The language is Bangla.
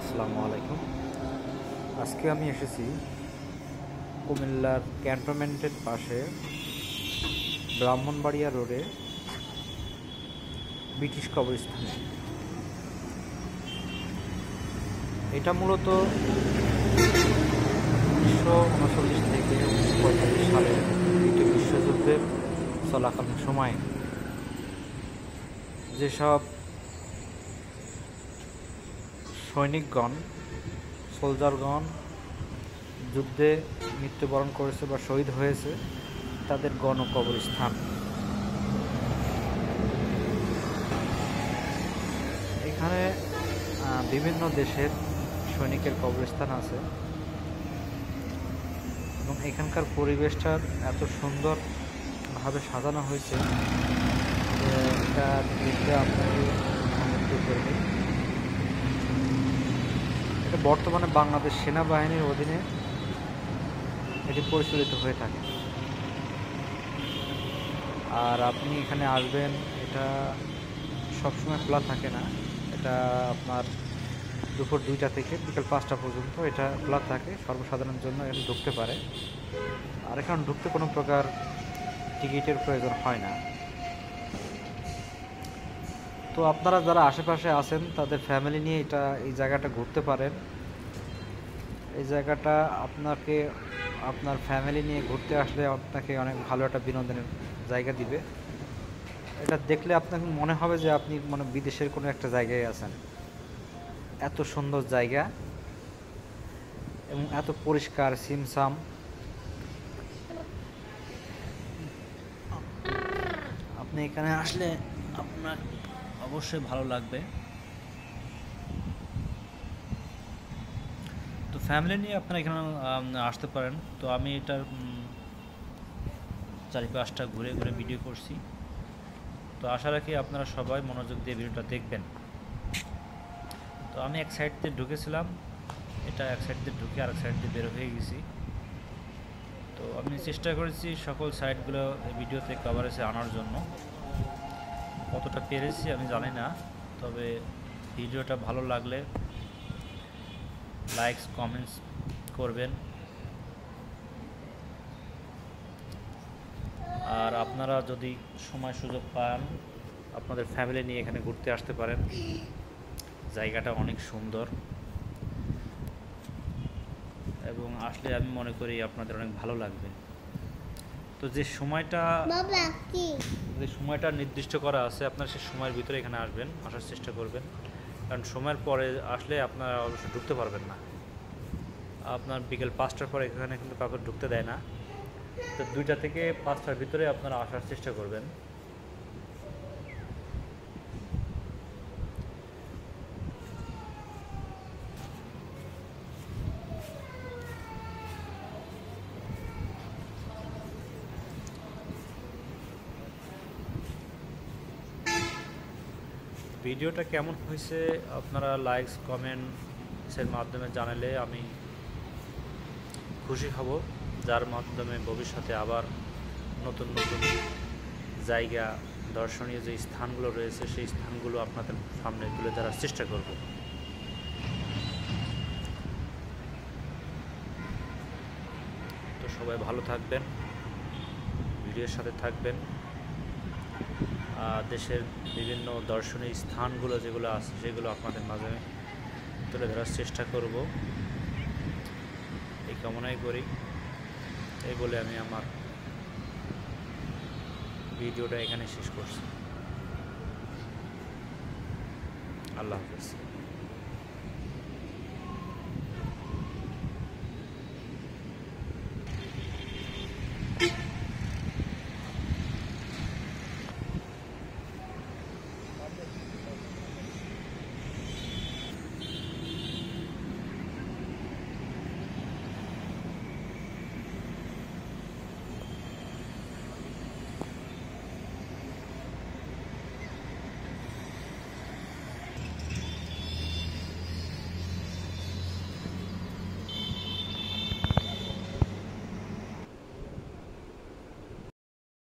আসসালামু আলাইকুম। আজকে আমি এসেছি কুমিল্লার ক্যান্টনমেন্টের পাশে ব্রাহ্মণবাড়িয়া রোডে ব্রিটিশ কবরস্থানে। এটা মূলত 1939 থেকে 1945 সালে দ্বিতীয় বিশ্বযুদ্ধের চলাকালীন সময়ে যেসব সৈনিকগণ সোলজারগণ যুদ্ধে মৃত্যুবরণ করেছে বা শহীদ হয়েছে তাদের গণকবরস্থান। এখানে বিভিন্ন দেশের সৈনিকের কবরস্থান আছে এবং এখানকার পরিবেশটা এত সুন্দরভাবে সাজানো হয়েছে যে এটা দেখতে আপনাকে মুগ্ধ করবে। এটা বর্তমানে বাংলাদেশ সেনাবাহিনীর অধীনে এটি পরিচালিত হয়ে থাকে। আর আপনি এখানে আসবেন, এটা সবসময় খোলা থাকে না, এটা আপনার দুপুর 2টা থেকে বিকেল 5টা পর্যন্ত এটা খোলা থাকে, সর্বসাধারণের জন্য এখানে ঢুকতে পারে। আর এখানে ঢুকতে কোনো প্রকার টিকিটের প্রয়োজন হয় না। তো আপনারা যারা আশেপাশে আছেন তাদের ফ্যামিলি নিয়ে এই জায়গাটা ঘুরতে পারেন। এই জায়গাটা আপনার ফ্যামিলি নিয়ে ঘুরতে আসলে আপনাকে অনেক ভালো একটা বিনোদনের জায়গা দিবে। এটা দেখলে আপনাকে মনে হবে যে আপনি বিদেশের কোনো একটা জায়গায় আছেন। এত সুন্দর জায়গা এবং এত পরিষ্কার ছিমছাম। আপনি এখানে আসলে আপনার অবশ্যই ভালো লাগবে। তো ফ্যামিলি নিয়ে আপনারা এখানে আসতে পারেন। তো আমি এটার চারিপাশটা ঘুরে ঘুরে ভিডিও করছি। তো আশা রাখি আপনারা সবাই মনোযোগ দিয়ে ভিডিওটা দেখবেন। তো আমি এক সাইড দিয়ে ঢুকেছিলাম, এটা এক সাইড দিয়ে ঢুকে আরেক সাইড দিয়ে বের হয়ে গেছি। তো আমি চেষ্টা করেছি সকল সাইডগুলো ভিডিওতে কভারেজে আনার জন্য। কতটা পেরেছি আমি জানি না, তবে ভিডিওটা ভালো লাগলে লাইকস কমেন্টস করবেন। আর আপনারা যদি সময় সুযোগ পান আপনাদের ফ্যামিলি নিয়ে এখানে ঘুরতে আসতে পারেন। জায়গাটা অনেক সুন্দর এবং আসলে আমি মনে করি আপনাদের অনেক ভালো লাগবে। তো যে সময়টা নির্দিষ্ট করা আছে আপনারা সেই সময়ের ভিতরে এখানে আসার চেষ্টা করবেন, কারণ সময়ের পরে আসলে আপনারা অবশ্যই ঢুকতে পারবেন না। আপনার বিকেল 5টার পরে এখানে কিন্তু কাউকে ঢুকতে দেয় না। তো 2টা থেকে 5টার ভিতরে আপনারা আসার চেষ্টা করবেন। ভিডিওটা কেমন হয়েছে আপনারা লাইকস কমেন্টসের মাধ্যমে জানালে আমি খুশি হব, যার মাধ্যমে ভবিষ্যতে আবার নতুন নতুন জায়গা, দর্শনীয় যে স্থানগুলো রয়েছে সেই স্থানগুলো আপনাদের সামনে তুলে ধরার চেষ্টা করব। তো সবাই ভালো থাকবেন, ভিডিওর সাথে থাকবেন। দেশের বিভিন্ন দর্শনীয় স্থানগুলো যেগুলো আছে সেগুলো আপনাদের মাঝে তুলে ধরার চেষ্টা করব, এই কামনাই করি। এই বলে আমি আমার ভিডিওটা এখানে শেষ করছি। আল্লাহ হাফেজ।